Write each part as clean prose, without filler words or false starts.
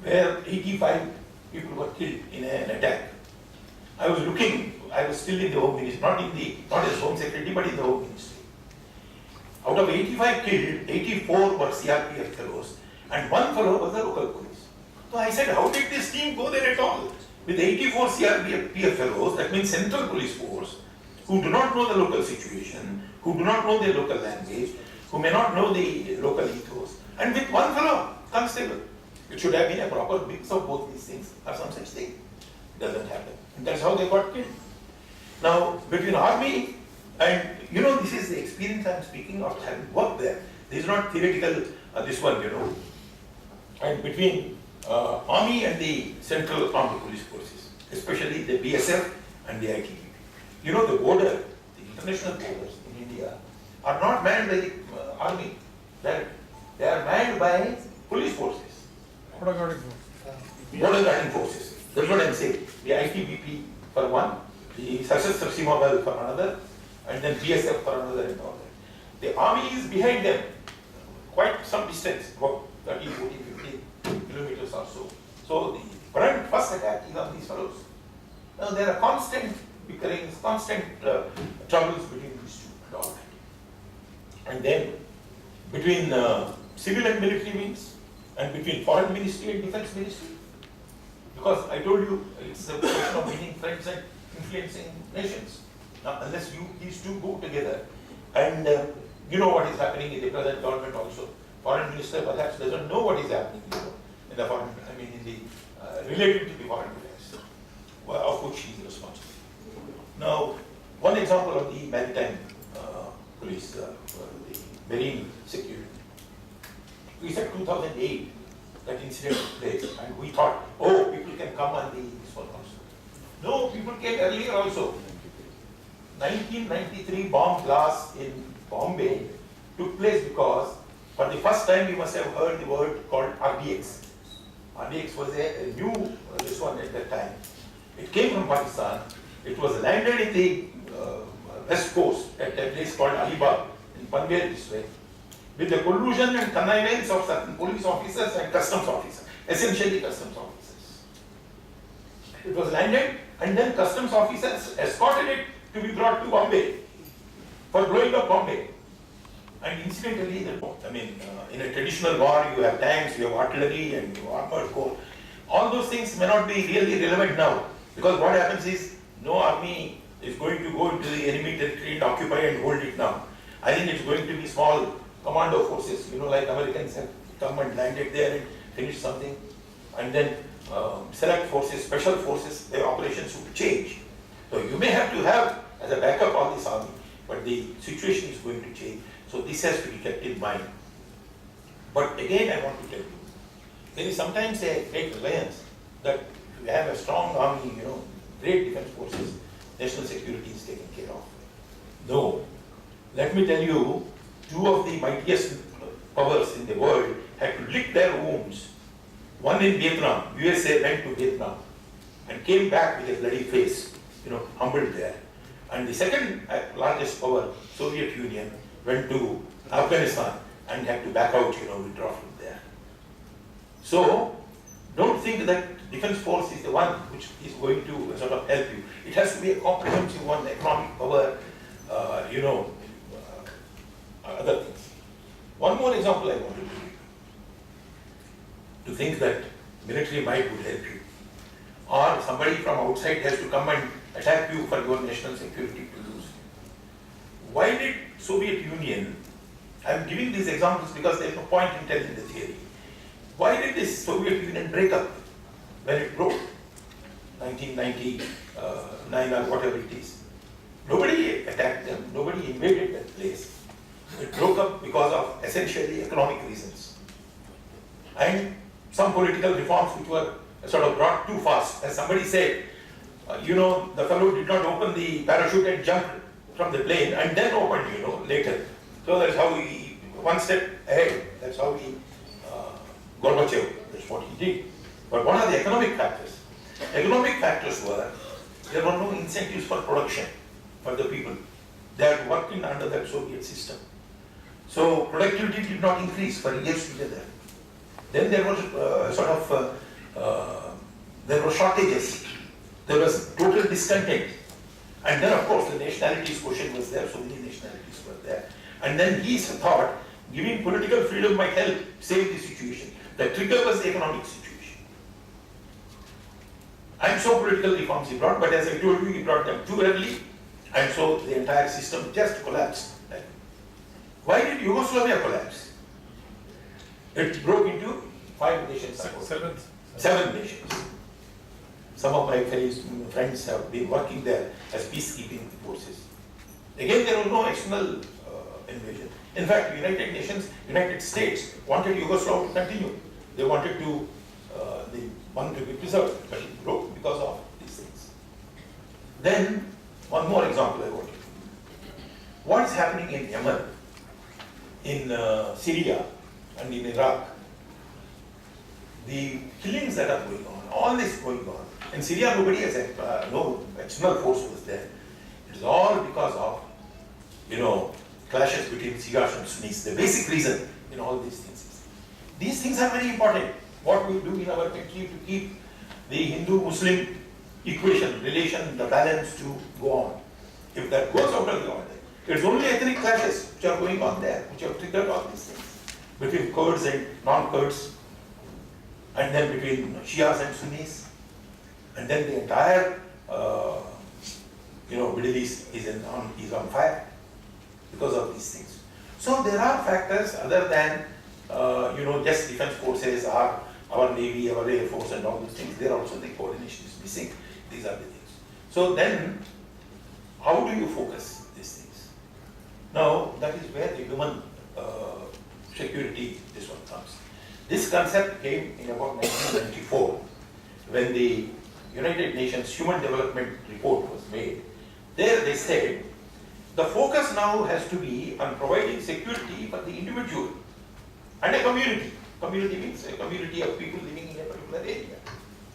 where 85 people were killed in an attack. I was still in the Home Ministry, not as Home Secretary, but in the Home Ministry. Out of 85 killed, 84 were CRPF fellows, and one fellow was the local police. So I said, how did this team go there at all? With 84 CRPF fellows, that means Central Police Force, who do not know the local situation, who do not know the local language, who may not know the local ethos, and with one fellow, constable. It should have been a proper mix of both these things, or some such thing. It doesn't happen. And that's how they got killed. Now, between army and, this is the experience I'm speaking of, having worked there. This is not theoretical, this one, And between army and the Central Armed Police Forces, especially the BSF and the ITBP. The border, the international borders in India are not manned by the army. They are manned by police forces. Border guarding forces. That's what I'm saying. The ITBP for one, the Sashastra Seema Bal for another, and then BSF for another and all that. The army is behind them, quite some distance, about 30, 40, 50 kilometers or so. So the first attack is on these fellows. Now there are constant bickerings, constant troubles between these two and all that. And then between civil and military wings, and between foreign ministry and defense ministry. Because I told you, it's a question of winning friends and influencing nations. Now, unless these two go together, and you know what is happening in the present government also. Foreign minister perhaps doesn't know what is happening in the foreign, related to the foreign affairs, of which he is responsible. Now, one example of the maritime police, the marine security. We said 2008, that incident took place, and we thought, oh, people can come on this one also. No, people came earlier also. 1993 bomb blast in Bombay took place because, for the first time, you must have heard the word called RDX. RDX was a new this one at that time. It came from Pakistan. It was landed in the west coast at a place called Alibag in Panvel district, with the collusion and connivance of certain police officers and customs officers, essentially customs officers. It was landed, and then customs officers escorted it to be brought to Bombay for blowing up Bombay. And incidentally, in a traditional war, you have tanks, you have artillery, and you have armored corps. All those things may not be really relevant now, because what happens is no army is going to go into the enemy territory and occupy and hold it now. I think it's going to be small commando forces, like Americans have come and landed there and finished something, and then select forces, special forces, their operations would change. So you may have to have as a backup all this army, but the situation is going to change. So this has to be kept in mind. But again, I want to tell you, there is sometimes a great reliance that if you have a strong army, great defense forces, national security is taken care of. No. Let me tell you, two of the mightiest powers in the world had to lick their wounds. One in Vietnam, USA went to Vietnam and came back with a bloody face, humbled there. And the second largest power, Soviet Union, went to Afghanistan and had to back out, withdraw from there. So, don't think that defense force is the one which is going to sort of help you. It has to be a comprehensive one, economic power, other things. One more example I want to give you. To think that military might would help you, or somebody from outside has to come and attack you for your national security to lose. Why did Soviet Union, I'm giving these examples because there's no point in telling the theory. Why did this Soviet Union break up when it broke? 1999 or whatever it is. Nobody attacked them, nobody invaded that place. It broke up because of essentially economic reasons. And some political reforms which were sort of brought too fast. As somebody said, the fellow did not open the parachute and jumped from the plane and then opened, later. So that's how he, one step ahead, that's how he, Gorbachev, that's what he did. But what are the economic factors? Economic factors were, there were no incentives for production for the people. They had working under that Soviet system. So productivity did not increase for years together. Then there was there were shortages, there was total discontent. And then of course the nationalities question was there, so many nationalities were there. And then he thought giving political freedom might help save the situation. The trigger was the economic situation. And so political reforms he brought, but as I told you, he brought them too early, and so the entire system just collapsed. Why did Yugoslavia collapse? It broke into 5 nations. Seven nations. Some of my friends have been working there as peacekeeping forces. Again, there was no external invasion. In fact, United States wanted Yugoslavia to continue. They wanted to, to be preserved, but it broke because of these things. Then, one more example I want to give. What is happening in Yemen, in Syria, and in Iraq? The killings that are going on, all this going on. In Syria, nobody has, no external force was there. It is all because of, clashes between Shias and Sunnis. The basic reason in all these things. These things are very important. What we do in our country to keep the Hindu-Muslim equation, relation, the balance to go on. If that goes out of the order, it's only ethnic clashes which are going on there, which have triggered all these things. Between Kurds and non-Kurds, and then between Shias and Sunnis, and then the entire Middle East is on fire because of these things. So there are factors other than just defense forces, our Navy, our Air Force, and all those things. There also the coordination is missing. These are the things. So then, how do you focus these things? Now that is where the human security, this one comes. This concept came in about 1994 when the United Nations Human Development Report was made. There they said, the focus now has to be on providing security for the individual and a community. Community means a community of people living in a particular area,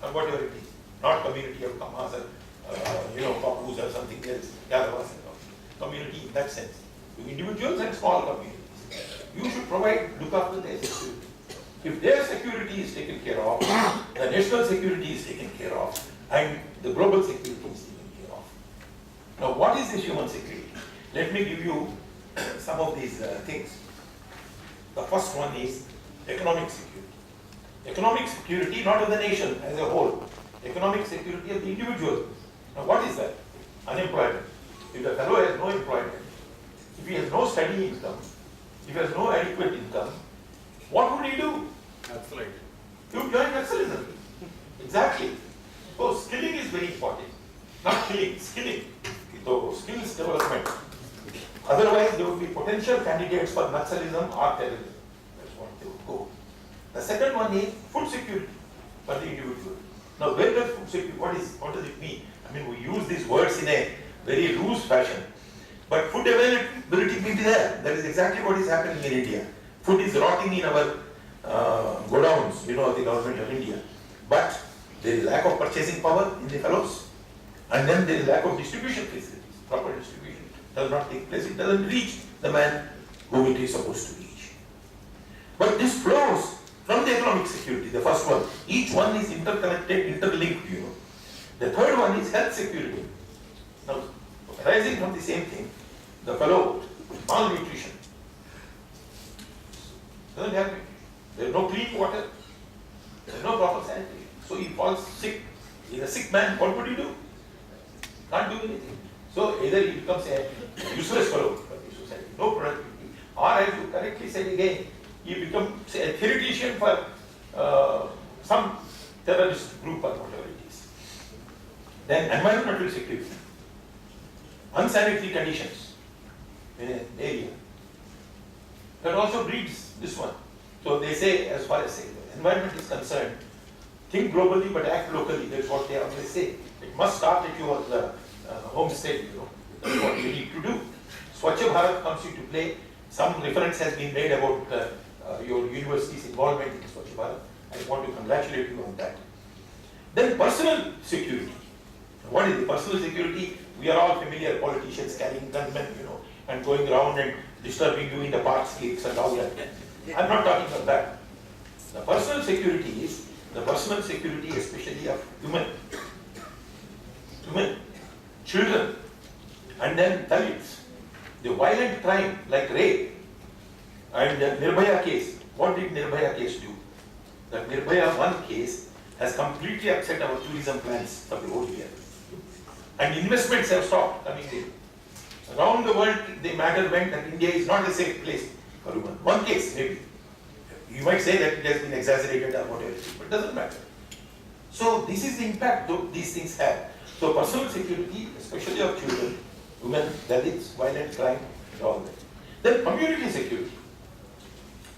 or whatever it is. Not community of Kamas or, Papus or something else, Yadavas and all. Community in that sense. To individuals and small communities. You should look after their security. If their security is taken care of, the national security is taken care of, and the global security is taken care of. Now, what is this human security? Let me give you some of these things. The first one is economic security. Economic security not of the nation as a whole. Economic security of the individual. Now, what is that? Unemployment. If the fellow has no employment, if he has no steady income, if he has no adequate income, what would he do? Absolutely. He would join Naxalism. Exactly. So skilling is very important. Not killing, skilling. So skills development. Otherwise, there would be potential candidates for Naxalism or terrorism. That's what they would go. The second one is food security for the individual. Now, where does food security, what does it mean? I mean, we use these words in a very loose fashion. But food availability will be there. That is exactly what is happening in India. Food is rotting in our godowns, the government of India. But there is lack of purchasing power in the fellows. And then there is lack of distribution facilities. Proper distribution does not take place. It doesn't reach the man whom it is supposed to reach. But this flows from the economic security, the first one. Each one is interconnected, interlinked, The third one is health security. Now, arising from the same thing, the fellow, malnutrition. Doesn't have it. There is no clean water. There is no proper sanitation. So he falls sick. He is a sick man. What would he do? Can't do anything. So either he becomes a useless fellow for the society, no productivity, or as you correctly said again, he becomes a theoretician for some terrorist group or whatever it is. Then environmental security, unsanitary conditions in an area. That also breeds this one. So they say, as far as the environment is concerned, think globally but act locally. That's what they always say. It must start at your home state, That's what we need to do. Swachh Bharat comes into play. Some reference has been made about your university's involvement in Swachh Bharat. I want to congratulate you on that. Then personal security. What is the personal security? We are all familiar, politicians carrying gunmen, and going around and disturbing you in the parkscapes and all that. I'm not talking about that. The personal security is the personal security, especially of women, children, and then Dalits, the violent crime like rape, and the Nirbhaya case. What did Nirbhaya case do? The Nirbhaya 1 case has completely upset our tourism plans for the whole year. And investments have stopped coming in. Around the world, the matter went that India is not a safe place for women. One case, maybe. You might say that it has been exaggerated or whatever, but it doesn't matter. So this is the impact these things have. So personal security, especially of children, women, Dalits, violent crime, and all that. Then community security.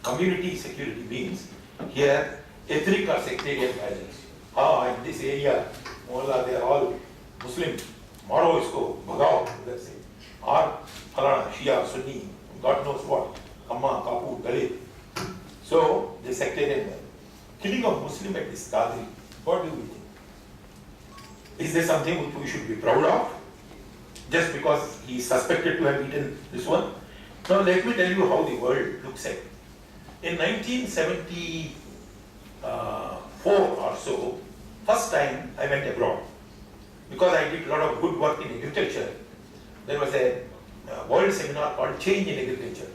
Community security means here ethnic or sectarian violence. In this area, Mullah, they are all Muslim. Maro isko, bhagao, let's say. Or Falana, Shia, Sunni, God knows what. Amma, Kapu, Dalit. So, the sectarian violence. Killing of Muslim at this Qadri, what do we think? Is there something which we should be proud of? Just because he is suspected to have eaten this one? Now let me tell you how the world looks at it. In 1974 or so, first time I went abroad. Because I did a lot of good work in agriculture, there was a world seminar called Change in Agriculture,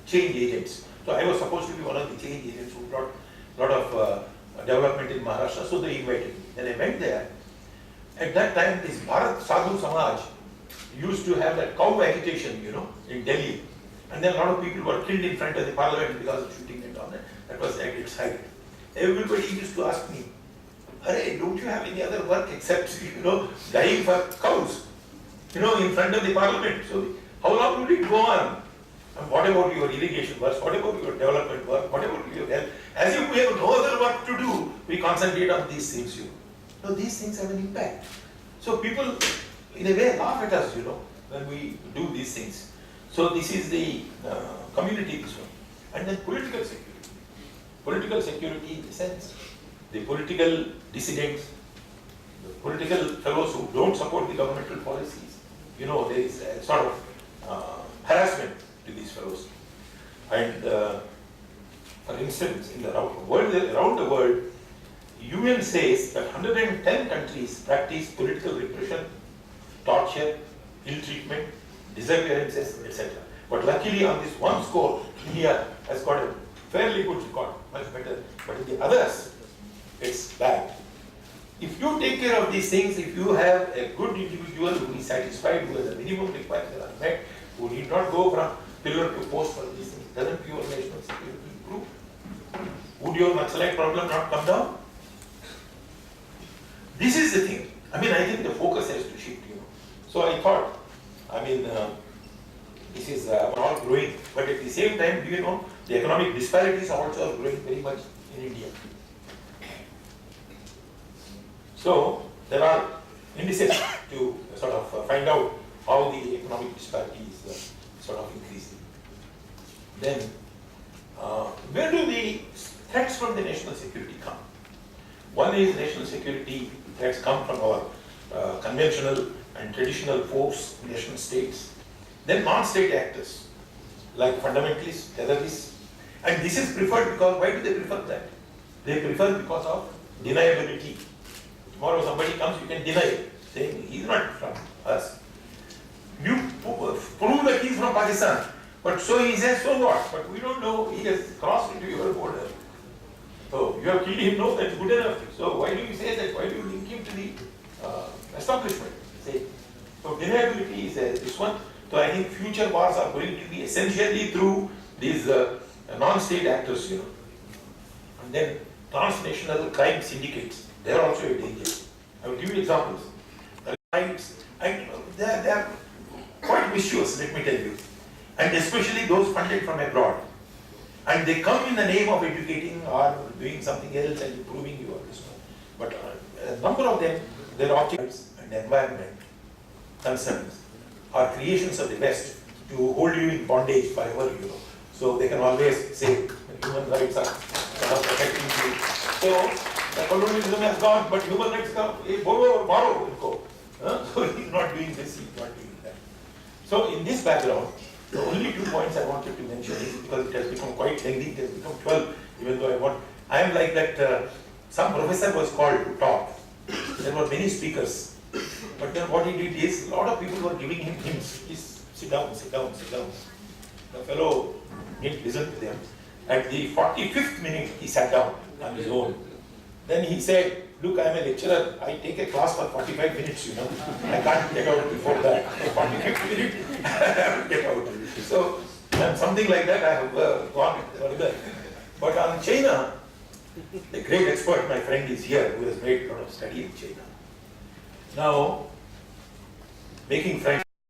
Change Agents. So I was supposed to be one of the change agents who brought a lot of development in Maharashtra, so they invited me. Then I went there. At that time, this Bharat Sadhu Samaj used to have that cow agitation, in Delhi. And then a lot of people were killed in front of the parliament because of shooting and all that. That was at its height. Everybody used to ask me, "Arey, don't you have any other work except, dying for cows, in front of the parliament? So how long will it go on? And what about your irrigation work? What about your development work? What about your health? As if we have no other work to do, we concentrate on these things, No, these things have an impact. So people, in a way, laugh at us, when we do these things. So this is the community, this one. And then political security. Political security in the sense, the political dissidents, the political fellows who don't support the governmental policies, there is a sort of harassment to these fellows. And for instance, in the around the world, UN says that 110 countries practice political repression, torture, ill treatment, disappearances, etc. But luckily on this one score, India has got a fairly good record, much better. But in the others, it's bad. If you take care of these things, if you have a good individual who is satisfied, who has a minimum requirements are met, who need not go from pillar to post for these things, doesn't your national security improve? Would your Naxalite problem not come down? This is the thing. I think the focus has to shift, So I thought, this is all growing, but at the same time, do you know, the economic disparities are also growing very much in India. So there are indices to sort of find out how the economic disparity is sort of increasing. Then, where do the threats from the national security come? One is national security threats come from our conventional and traditional force, nation states. Then non-state actors, like fundamentalists, terrorists. And this is preferred because, why do they prefer that? They prefer because of deniability. Tomorrow somebody comes, you can deny it, saying he's not from us. You prove that he's from Pakistan, but so he says, so what? But we don't know, he has crossed into your border. So you have killed him, no, that's good enough. So why do you say that? Why do you link him to the establishment? Say. So deniability is this one. So I think future wars are going to be essentially through these non-state actors, And then transnational crime syndicates, they are also a danger. I will give you examples. The crimes, they are quite vicious, let me tell you. And especially those funded from abroad. And they come in the name of educating or doing something else and improving your this one. But a number of them, their objects and environment concerns are creations of the West to hold you in bondage forever, So they can always say human rights are protecting you. So the colonialism has gone, but human rights come, borrow or borrow will go. So he's not doing this, he's not doing that. So in this background, the only 2 points I wanted to mention is because it has become quite lengthy, it has become 12, even though I am like that some professor was called to talk. There were many speakers. But then what he did is, a lot of people were giving him hints. Please sit down, sit down, sit down. The fellow didn't listen to them. At the 45th minute, he sat down on his own. Then he said, look, I am a lecturer. I take a class for 45 minutes, you know. I can't get out before that. 45th minute, I have to get out. So, something like that I have gone further. But on China, the great expert, my friend, is here, who has made a lot of study in China. Now, making friends